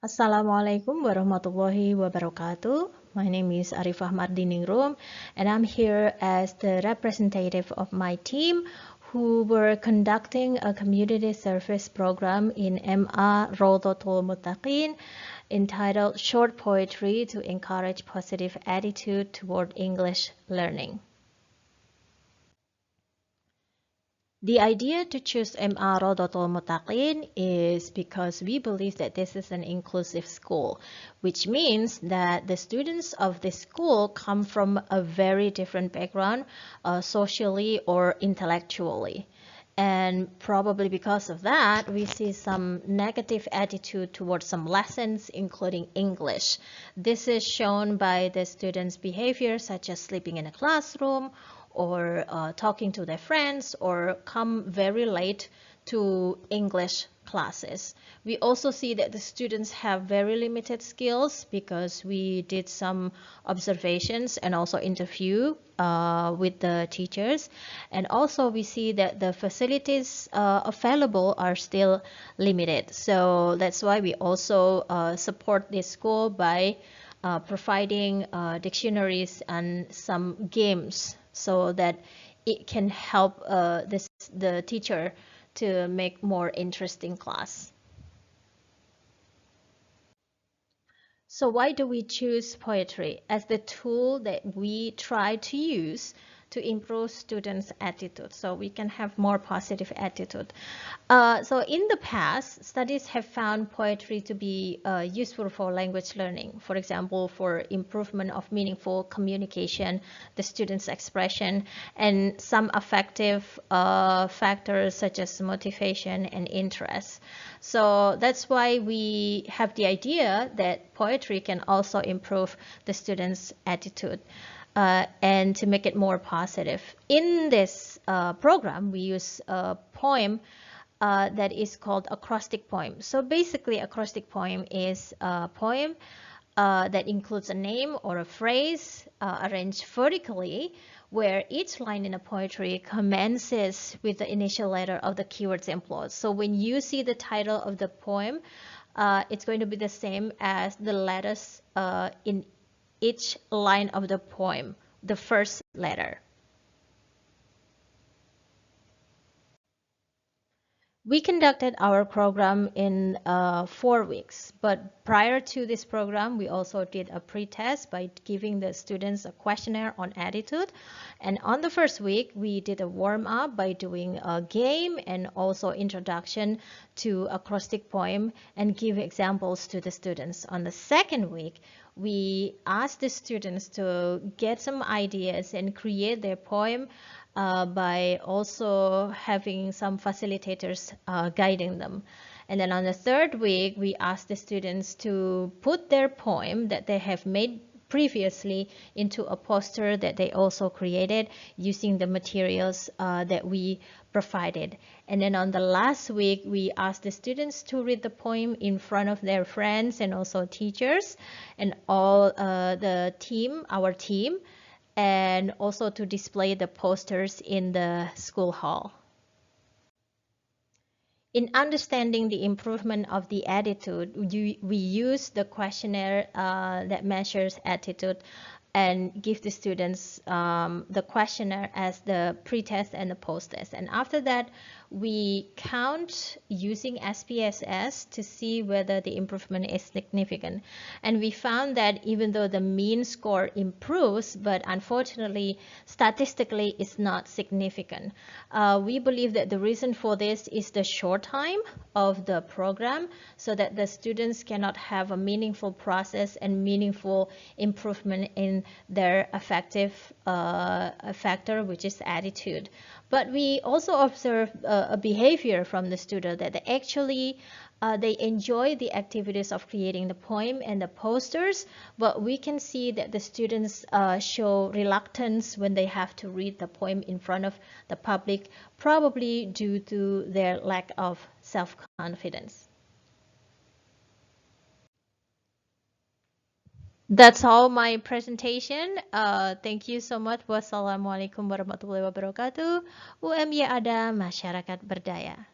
Assalamualaikum warahmatullahi wabarakatuh. My name is Arifah Mardiningrum, and I'm here as the representative of my team who were conducting a community service program in MA Rodotul Mutaqin entitled Short Poetry to Encourage Positive Attitude Toward English Learning. The idea to choose MA Rodotul Mutaqin is because we believe that this is an inclusive school, which means that the students of this school come from a very different background, socially or intellectually. And probably because of that, we see some negative attitude towards some lessons, including English. This is shown by the students' behavior, such as sleeping in a classroom, or talking to their friends, or come very late to English classes. We also see that the students have very limited skills because we did some observations and also interview with the teachers. And also we see that the facilities available are still limited. So that's why we also support this school by providing dictionaries and some games so that it can help the teacher to make more interesting class. So why do we choose poetry as the tool that we try to use to improve students' attitude so we can have more positive attitude? So in the past, studies have found poetry to be useful for language learning. For example, for improvement of meaningful communication, the students' expression, and some affective factors such as motivation and interest. So that's why we have the idea that poetry can also improve the students' attitude. And to make it more positive. In this program, we use a poem that is called acrostic poem. So basically, acrostic poem is a poem that includes a name or a phrase arranged vertically, where each line in a poetry commences with the initial letter of the keywords employed. So when you see the title of the poem, it's going to be the same as the letters in each line of the poem, the first letter. We conducted our program in 4 weeks, but prior to this program, we also did a pre-test by giving the students a questionnaire on attitude. And on the first week, we did a warm-up by doing a game and also introduction to acrostic poem and give examples to the students. On the second week, we asked the students to get some ideas and create their poem by also having some facilitators guiding them. And then on the third week, we asked the students to put their poem that they have made previously into a poster that they also created using the materials that we provided. And then on the last week, we asked the students to read the poem in front of their friends and also teachers and all our team, and also to display the posters in the school hall. In understanding the improvement of the attitude, we use the questionnaire that measures attitude and give the students the questionnaire as the pre-test and the post-test. And after that, we count using SPSS to see whether the improvement is significant. And we found that even though the mean score improves, but unfortunately, statistically, it's not significant. We believe that the reason for this is the short time of the program so that the students cannot have a meaningful process and meaningful improvement in their affective factor, which is attitude. But we also observe a behavior from the student that they enjoy the activities of creating the poem and the posters, but we can see that the students show reluctance when they have to read the poem in front of the public, probably due to their lack of self-confidence. That's all my presentation. Thank you so much. Wassalamualaikum warahmatullahi wabarakatuh. UMY ada masyarakat berdaya.